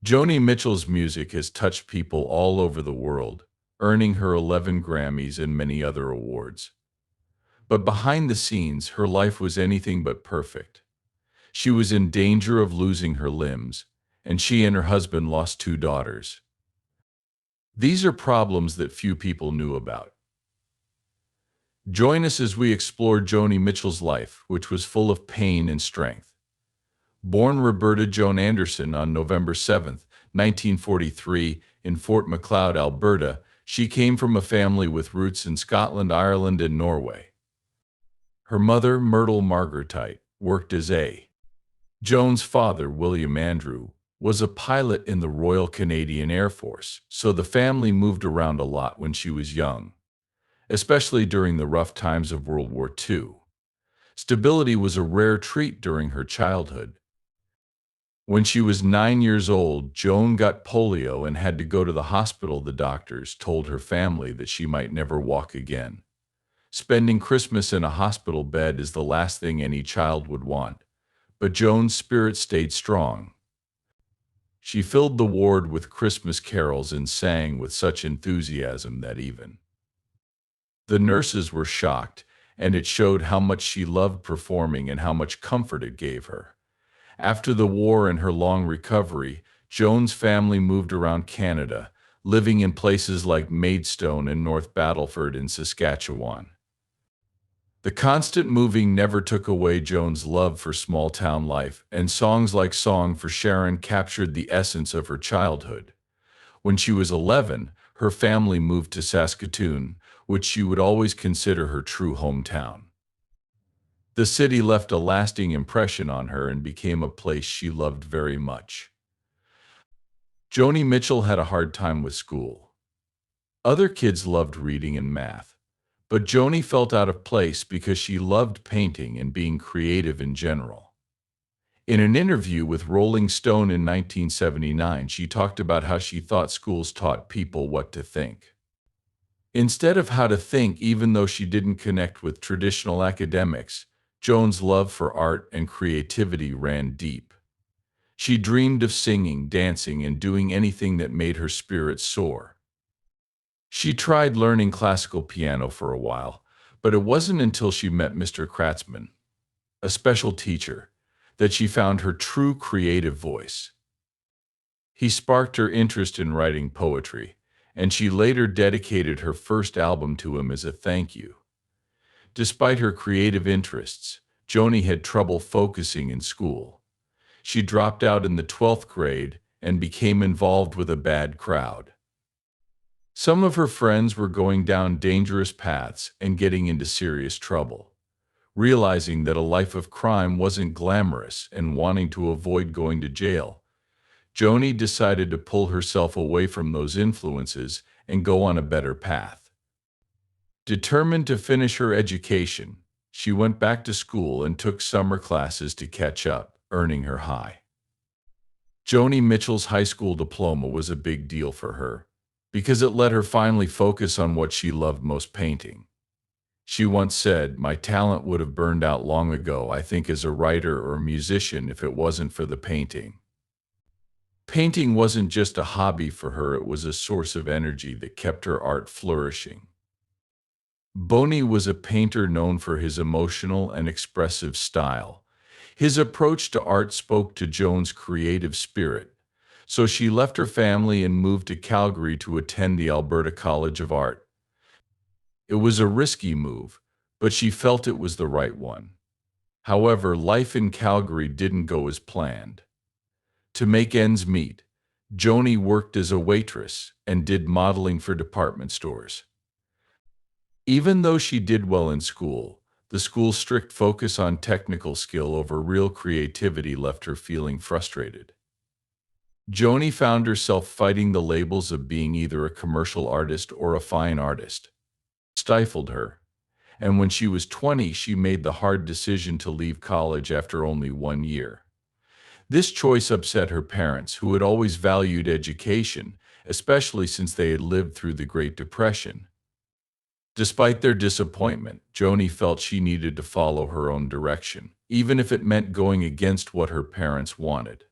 Joni Mitchell's music has touched people all over the world, earning her 11 Grammys and many other awards. But behind the scenes, her life was anything but perfect. She was in danger of losing her limbs, and she and her husband lost two daughters. These are problems that few people knew about. Join us as we explore Joni Mitchell's life, which was full of pain and strength. Born Roberta Joan Anderson on November 7, 1943, in Fort McLoud, Alberta, she came from a family with roots in Scotland, Ireland, and Norway. Her mother, Myrtle Margaretite, worked as a Joan's father, William Andrew, was a pilot in the Royal Canadian Air Force, so the family moved around a lot when she was young, especially during the rough times of World War II. Stability was a rare treat during her childhood. When she was 9 years old, Joan got polio and had to go to the hospital. The doctors told her family that she might never walk again. Spending Christmas in a hospital bed is the last thing any child would want, but Joan's spirit stayed strong. She filled the ward with Christmas carols and sang with such enthusiasm that even the nurses were shocked, and it showed how much she loved performing and how much comfort it gave her. After the war and her long recovery, Joan's family moved around Canada, living in places like Maidstone and North Battleford in Saskatchewan. The constant moving never took away Joan's love for small-town life, and songs like Song for Sharon captured the essence of her childhood. When she was 11, her family moved to Saskatoon, which she would always consider her true hometown. The city left a lasting impression on her and became a place she loved very much. Joni Mitchell had a hard time with school. Other kids loved reading and math, but Joni felt out of place because she loved painting and being creative in general. In an interview with Rolling Stone in 1979, she talked about how she thought schools taught people what to think instead of how to think. Even though she didn't connect with traditional academics, Joan's love for art and creativity ran deep. She dreamed of singing, dancing, and doing anything that made her spirit soar. She tried learning classical piano for a while, but it wasn't until she met Mr. Kratzman, a special teacher, that she found her true creative voice. He sparked her interest in writing poetry, and she later dedicated her first album to him as a thank you. Despite her creative interests, Joni had trouble focusing in school. She dropped out in the 12th grade and became involved with a bad crowd. Some of her friends were going down dangerous paths and getting into serious trouble. Realizing that a life of crime wasn't glamorous and wanting to avoid going to jail, Joni decided to pull herself away from those influences and go on a better path. Determined to finish her education, she went back to school and took summer classes to catch up, earning her high. Joni Mitchell's high school diploma was a big deal for her, because it let her finally focus on what she loved most: painting. She once said, "My talent would have burned out long ago, I think, as a writer or a musician, if it wasn't for the painting." Painting wasn't just a hobby for her, it was a source of energy that kept her art flourishing. Boni was a painter known for his emotional and expressive style. His approach to art spoke to Joan's creative spirit, so she left her family and moved to Calgary to attend the Alberta College of Art. It was a risky move, but she felt it was the right one. However, life in Calgary didn't go as planned. To make ends meet, Joni worked as a waitress and did modeling for department stores. Even though she did well in school, the school's strict focus on technical skill over real creativity left her feeling frustrated. Joni found herself fighting the labels of being either a commercial artist or a fine artist. It stifled her, and when she was 20, she made the hard decision to leave college after only 1 year. This choice upset her parents, who had always valued education, especially since they had lived through the Great Depression. Despite their disappointment, Joni felt she needed to follow her own direction, even if it meant going against what her parents wanted.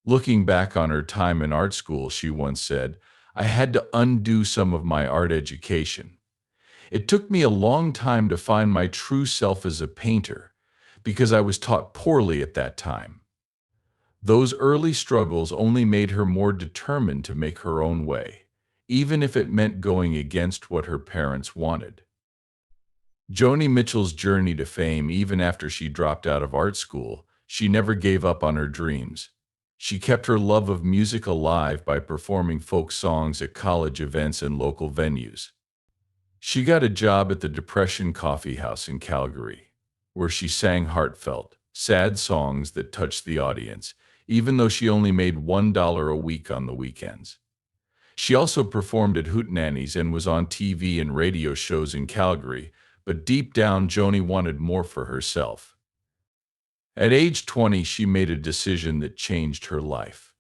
Looking back on her time in art school, she once said, "I had to undo some of my art education. It took me a long time to find my true self as a painter, because I was taught poorly at that time." Those early struggles only made her more determined to make her own way, even if it meant going against what her parents wanted. Joni Mitchell's journey to fame, even after she dropped out of art school, she never gave up on her dreams. She kept her love of music alive by performing folk songs at college events and local venues. She got a job at the Depression Coffee House in Calgary, where she sang heartfelt, sad songs that touched the audience, even though she only made $1 a week on the weekends. She also performed at Hootenannies and was on TV and radio shows in Calgary, but deep down, Joni wanted more for herself. At age 20, she made a decision that changed her life.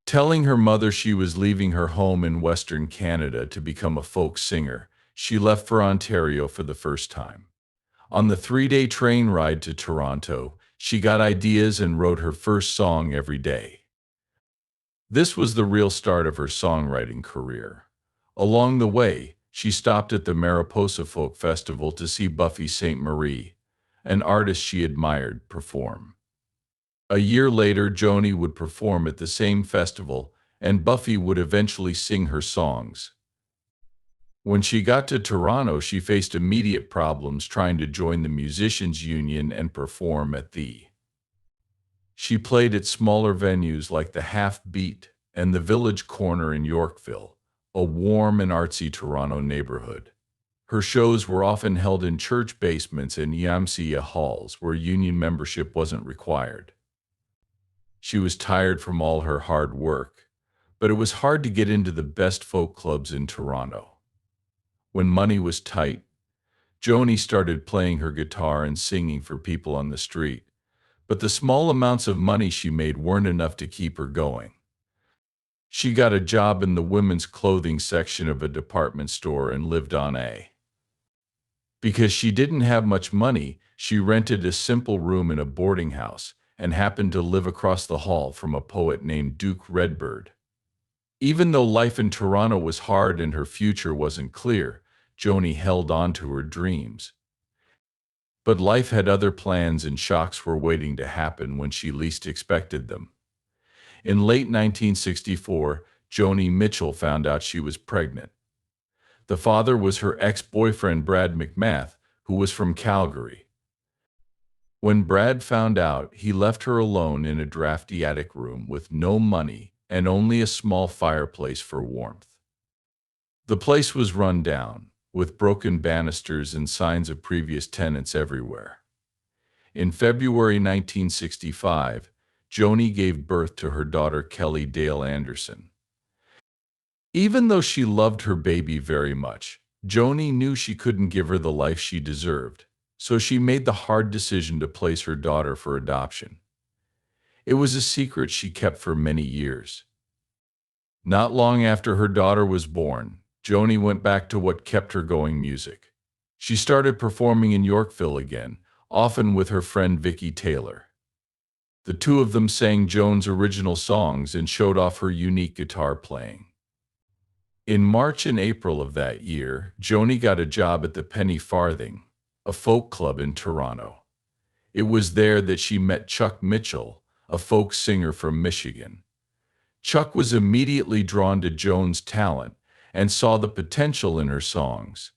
Telling her mother she was leaving her home in Western Canada to become a folk singer, she left for Ontario for the first time. On the 3-day train ride to Toronto, she got ideas and wrote her first song every day. This was the real start of her songwriting career. Along the way, she stopped at the Mariposa Folk Festival to see Buffy St. Marie, an artist she admired, perform. A year later, Joni would perform at the same festival, and Buffy would eventually sing her songs. When she got to Toronto, she faced immediate problems trying to join the Musicians Union and perform at the. She played at smaller venues like the Half Beat and the Village Corner in Yorkville, a warm and artsy Toronto neighborhood. Her shows were often held in church basements and YMCA halls where union membership wasn't required. She was tired from all her hard work, but it was hard to get into the best folk clubs in Toronto. When money was tight, Joni started playing her guitar and singing for people on the street, but the small amounts of money she made weren't enough to keep her going. She got a job in the women's clothing section of a department store and lived on a. Because she didn't have much money, she rented a simple room in a boarding house and happened to live across the hall from a poet named Duke Redbird. Even though life in Toronto was hard and her future wasn't clear, Joni held on to her dreams. But life had other plans and shocks were waiting to happen when she least expected them. In late 1964, Joni Mitchell found out she was pregnant. The father was her ex-boyfriend Brad McMath, who was from Calgary. When Brad found out, he left her alone in a drafty attic room with no money and only a small fireplace for warmth. The place was run down, with broken banisters and signs of previous tenants everywhere. In February 1965, Joni gave birth to her daughter Kelly Dale Anderson. Even though she loved her baby very much, Joni knew she couldn't give her the life she deserved, so she made the hard decision to place her daughter for adoption. It was a secret she kept for many years. Not long after her daughter was born, Joni went back to what kept her going: music. She started performing in Yorkville again, often with her friend Vicky Taylor. The two of them sang Joan's original songs and showed off her unique guitar playing. In March and April of that year, Joni got a job at the Penny Farthing, a folk club in Toronto. It was there that she met Chuck Mitchell, a folk singer from Michigan. Chuck was immediately drawn to Joan's talent and saw the potential in her songs.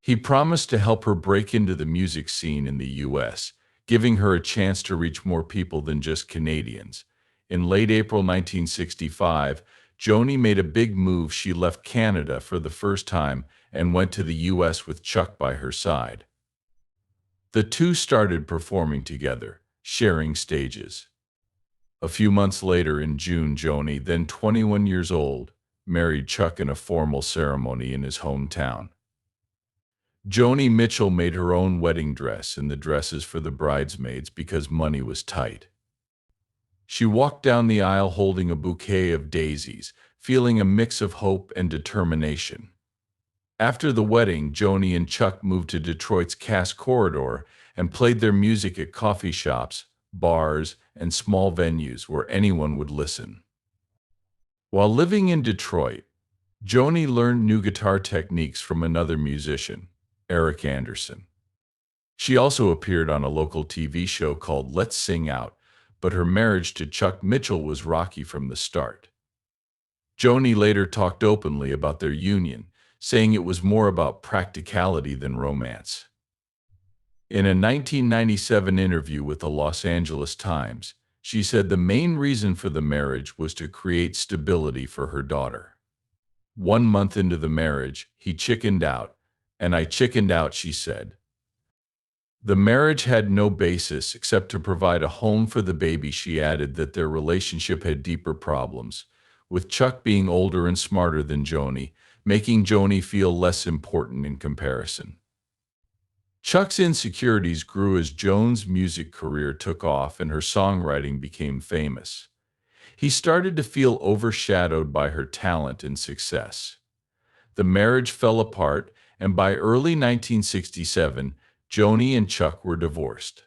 He promised to help her break into the music scene in the U.S., giving her a chance to reach more people than just Canadians. In late April 1965, Joni made a big move. She left Canada for the first time and went to the U.S. with Chuck by her side. The two started performing together, sharing stages. A few months later, in June, Joni, then 21 years old, married Chuck in a formal ceremony in his hometown. Joni Mitchell made her own wedding dress and the dresses for the bridesmaids because money was tight. She walked down the aisle holding a bouquet of daisies, feeling a mix of hope and determination. After the wedding, Joni and Chuck moved to Detroit's Cass Corridor and played their music at coffee shops, bars, and small venues where anyone would listen. While living in Detroit, Joni learned new guitar techniques from another musician, Eric Anderson. She also appeared on a local TV show called Let's Sing Out, but her marriage to Chuck Mitchell was rocky from the start. Joni later talked openly about their union, saying it was more about practicality than romance. In a 1997 interview with the Los Angeles Times, she said the main reason for the marriage was to create stability for her daughter. 1 month into the marriage, he chickened out, and I chickened out, she said. The marriage had no basis except to provide a home for the baby. She added that their relationship had deeper problems, with Chuck being older and smarter than Joni, making Joni feel less important in comparison. Chuck's insecurities grew as Joan's music career took off and her songwriting became famous. He started to feel overshadowed by her talent and success. The marriage fell apart, and by early 1967, Joni and Chuck were divorced.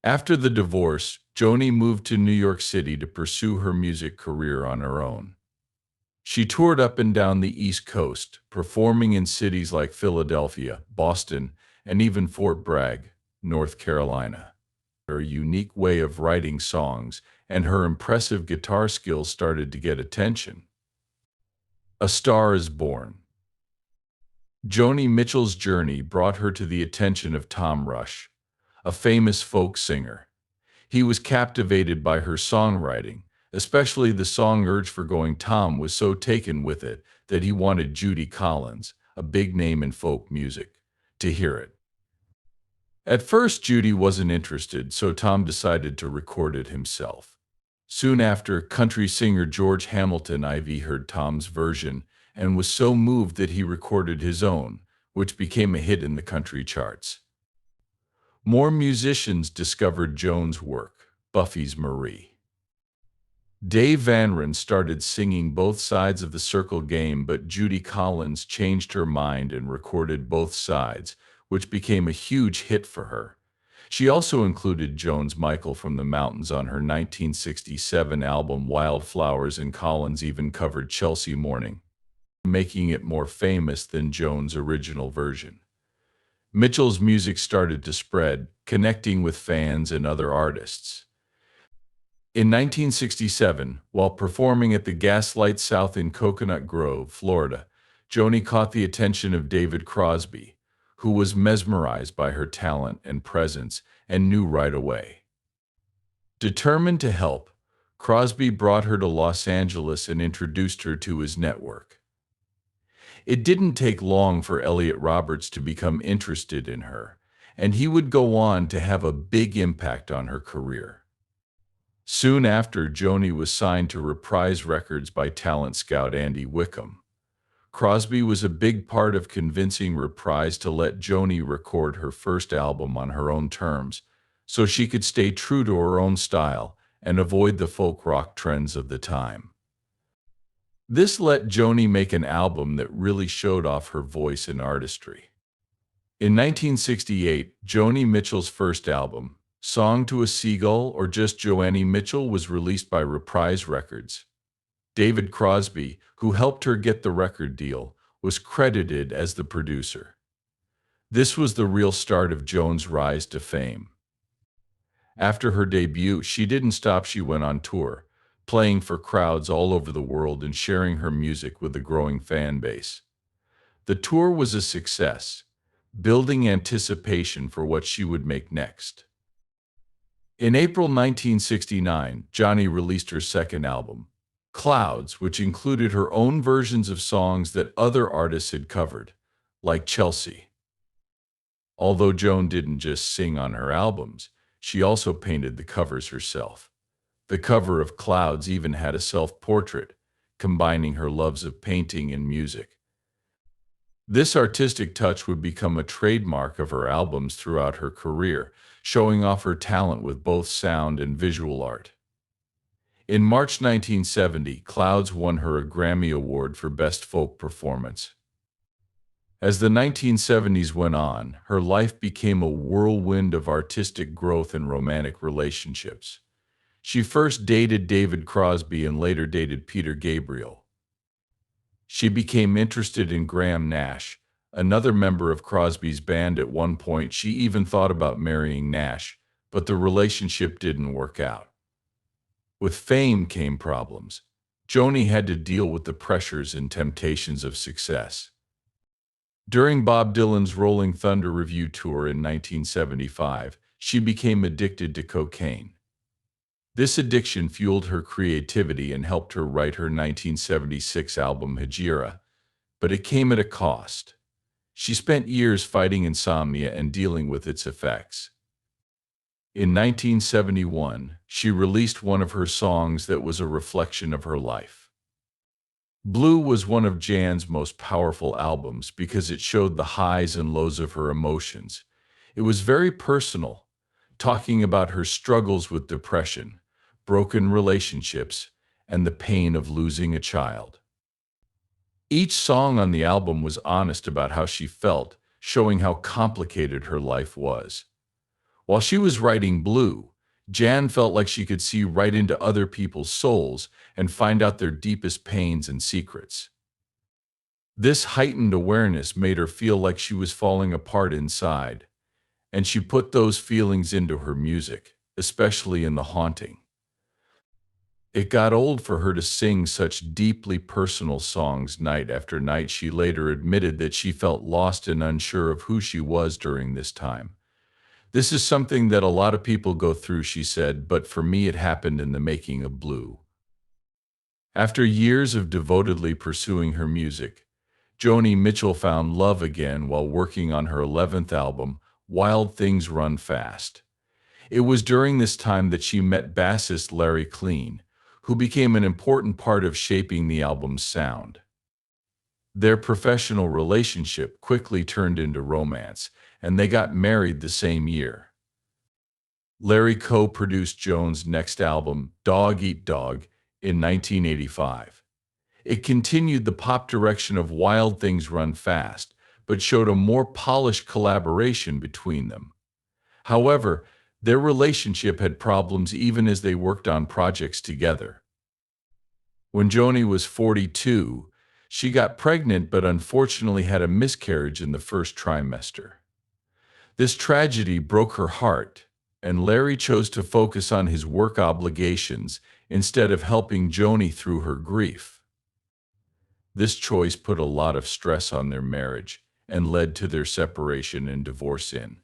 After the divorce, Joni moved to New York City to pursue her music career on her own. She toured up and down the East Coast, performing in cities like Philadelphia, Boston, and even Fort Bragg, North Carolina. Her unique way of writing songs and her impressive guitar skills started to get attention. A Star is Born. Joni Mitchell's journey brought her to the attention of Tom Rush, a famous folk singer. He was captivated by her songwriting, especially the song Urge for Going. Tom was so taken with it that he wanted Judy Collins, a big name in folk music, to hear it. At first, Judy wasn't interested, so Tom decided to record it himself. Soon after, country singer George Hamilton IV heard Tom's version and was so moved that he recorded his own, which became a hit in the country charts. More musicians discovered Joan's work, Buffy's Marie. Dave Van Ren started singing both sides of the circle game, but Judy Collins changed her mind and recorded both sides, which became a huge hit for her. She also included Joan's Michael from the Mountains on her 1967 album Wildflowers, and Collins even covered Chelsea Morning, making it more famous than Joan's original version. Mitchell's music started to spread, connecting with fans and other artists. In 1967, while performing at the Gaslight South in Coconut Grove, Florida, Joni caught the attention of David Crosby, who was mesmerized by her talent and presence and knew right away. Determined to help, Crosby brought her to Los Angeles and introduced her to his network. It didn't take long for Elliot Roberts to become interested in her, and he would go on to have a big impact on her career. Soon after, Joni was signed to Reprise Records by talent scout Andy Wickham. Crosby was a big part of convincing Reprise to let Joni record her first album on her own terms, so she could stay true to her own style and avoid the folk rock trends of the time. This let Joni make an album that really showed off her voice and artistry. In 1968, Joni Mitchell's first album, Song to a Seagull or just Joanie Mitchell, was released by Reprise Records. David Crosby, who helped her get the record deal, was credited as the producer. This was the real start of Joan's rise to fame. After her debut, she didn't stop. She went on tour, playing for crowds all over the world and sharing her music with a growing fan base. The tour was a success, building anticipation for what she would make next. In April 1969, Joni released her second album, Clouds, which included her own versions of songs that other artists had covered, like Chelsea. Although Joan didn't just sing on her albums, she also painted the covers herself. The cover of Clouds even had a self-portrait, combining her loves of painting and music. This artistic touch would become a trademark of her albums throughout her career, showing off her talent with both sound and visual art. In March 1970, Clouds won her a Grammy Award for Best Folk Performance. As the 1970s went on, her life became a whirlwind of artistic growth and romantic relationships. She first dated David Crosby and later dated Peter Gabriel. She became interested in Graham Nash, another member of Crosby's band. At one point. She even thought about marrying Nash, but the relationship didn't work out. With fame came problems. Joni had to deal with the pressures and temptations of success. During Bob Dylan's Rolling Thunder Revue tour in 1975, she became addicted to cocaine. This addiction fueled her creativity and helped her write her 1976 album Hejira, but it came at a cost. She spent years fighting insomnia and dealing with its effects. In 1971, she released one of her songs that was a reflection of her life. Blue was one of Jan's most powerful albums because it showed the highs and lows of her emotions. It was very personal, talking about her struggles with depression, broken relationships, and the pain of losing a child. Each song on the album was honest about how she felt, showing how complicated her life was. While she was writing Blue, Jan felt like she could see right into other people's souls and find out their deepest pains and secrets. This heightened awareness made her feel like she was falling apart inside, and she put those feelings into her music, especially in The Haunting. It got old for her to sing such deeply personal songs night after night. She later admitted that she felt lost and unsure of who she was during this time. This is something that a lot of people go through, she said, but for me it happened in the making of Blue. After years of devotedly pursuing her music, Joanie Mitchell found love again while working on her 11th album, Wild Things Run Fast. It was during this time that she met bassist Larry Clean, who became an important part of shaping the album's sound. Their professional relationship quickly turned into romance, and they got married the same year. Larry co-produced Joan's next album, Dog Eat Dog, in 1985. It continued the pop direction of Wild Things Run Fast, but showed a more polished collaboration between them. However, their relationship had problems even as they worked on projects together. When Joni was 42, she got pregnant but unfortunately had a miscarriage in the first trimester. This tragedy broke her heart, and Larry chose to focus on his work obligations instead of helping Joni through her grief. This choice put a lot of stress on their marriage and led to their separation and divorce in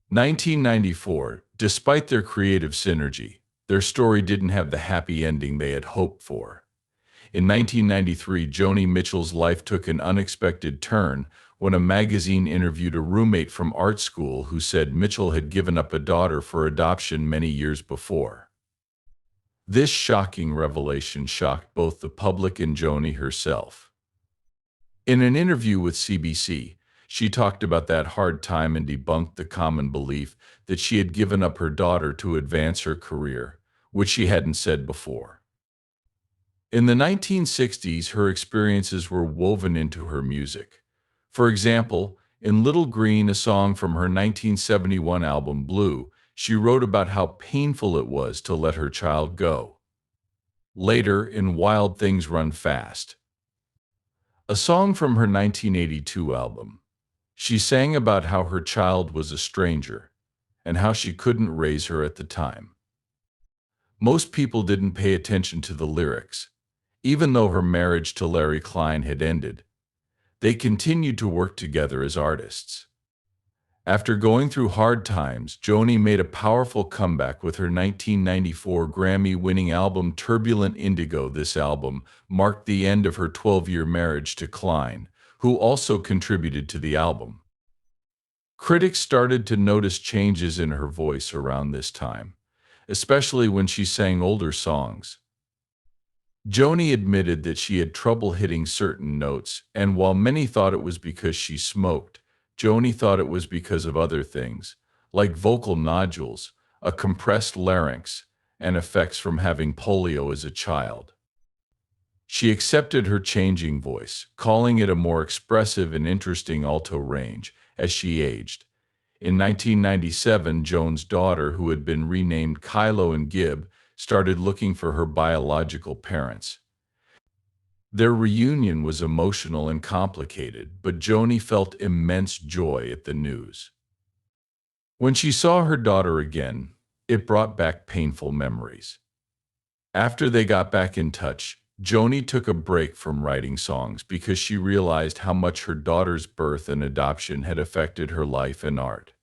1994. Despite their creative synergy, their story didn't have the happy ending they had hoped for. In 1993, Joni Mitchell's life took an unexpected turn when a magazine interviewed a roommate from art school who said Mitchell had given up a daughter for adoption many years before. This shocking revelation shocked both the public and Joni herself. In an interview with CBC, she talked about that hard time and debunked the common belief that she had given up her daughter to advance her career, which she hadn't said before. In the 1960s, her experiences were woven into her music. For example, in Little Green, a song from her 1971 album Blue, she wrote about how painful it was to let her child go. Later, in Wild Things Run Fast, a song from her 1982 album, she sang about how her child was a stranger and how she couldn't raise her at the time. Most people didn't pay attention to the lyrics. Even though her marriage to Larry Klein had ended, they continued to work together as artists. After going through hard times, Joni made a powerful comeback with her 1994 Grammy-winning album Turbulent Indigo. This album marked the end of her 12-year marriage to Klein, who also contributed to the album. Critics started to notice changes in her voice around this time, especially when she sang older songs. Joni admitted that she had trouble hitting certain notes, and while many thought it was because she smoked, Joni thought it was because of other things, like vocal nodules, a compressed larynx, and effects from having polio as a child. She accepted her changing voice, calling it a more expressive and interesting alto range as she aged. In 1997, Joan's daughter, who had been renamed Kylo and Gibb, started looking for her biological parents. Their reunion was emotional and complicated, but Joanie felt immense joy at the news. When she saw her daughter again, it brought back painful memories. After they got back in touch, Joanie took a break from writing songs because she realized how much her daughter's birth and adoption had affected her life and art.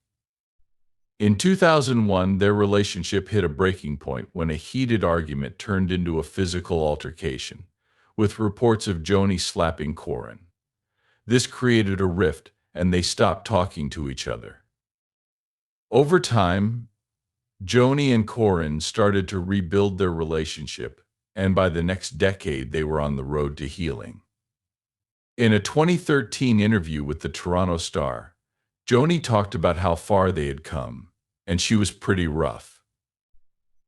In 2001, their relationship hit a breaking point when a heated argument turned into a physical altercation, with reports of Joanie slapping Corin. This created a rift, and they stopped talking to each other. Over time, Joanie and Corin started to rebuild their relationship, and by the next decade, they were on the road to healing. In a 2013 interview with the Toronto Star, Joanie talked about how far they had come, and she was pretty rough.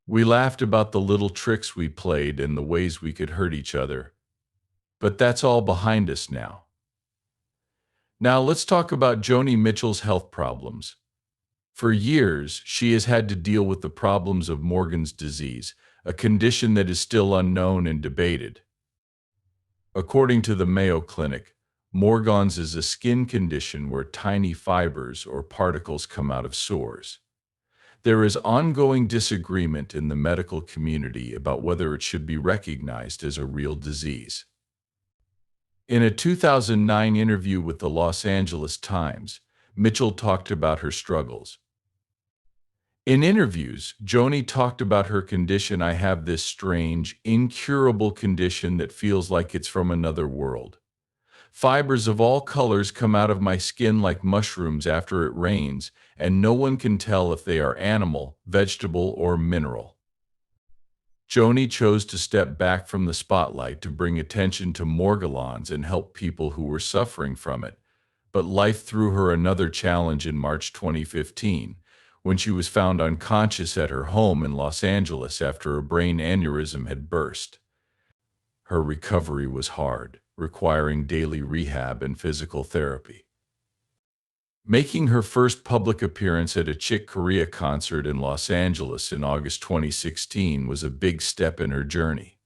We laughed about the little tricks we played and the ways we could hurt each other, but that's all behind us now. Now let's talk about Joni Mitchell's health problems. For years, she has had to deal with the problems of Morgan's disease, a condition that is still unknown and debated. According to the Mayo Clinic, Morgan's is a skin condition where tiny fibers or particles come out of sores. There is ongoing disagreement in the medical community about whether it should be recognized as a real disease. In a 2009 interview with the Los Angeles Times, Mitchell talked about her struggles. In interviews, Joanie talked about her condition. I have this strange, incurable condition that feels like it's from another world. Fibers of all colors come out of my skin like mushrooms after it rains, and no one can tell if they are animal, vegetable, or mineral. Joanie chose to step back from the spotlight to bring attention to Morgellons and help people who were suffering from it. But life threw her another challenge in March 2015, when she was found unconscious at her home in Los Angeles after a brain aneurysm had burst. Her recovery was hard, requiring daily rehab and physical therapy. Making her first public appearance at a Chick Corea concert in Los Angeles in August 2016 was a big step in her journey.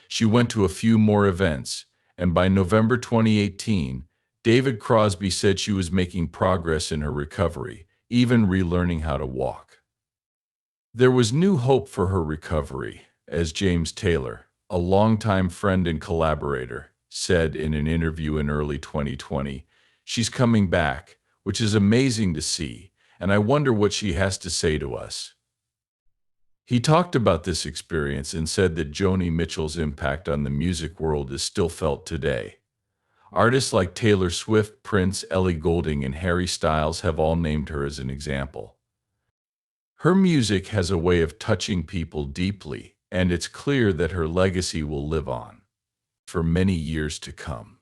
She went to a few more events, and by November 2018, David Crosby said she was making progress in her recovery, even relearning how to walk. There was new hope for her recovery, as James Taylor, a longtime friend and collaborator, said in an interview in early 2020, "She's coming back, which is amazing to see, and I wonder what she has to say to us." He talked about this experience and said that Joni Mitchell's impact on the music world is still felt today. Artists like Taylor Swift, Prince, Ellie Goulding, and Harry Styles have all named her as an example. Her music has a way of touching people deeply, and it's clear that her legacy will live on for many years to come.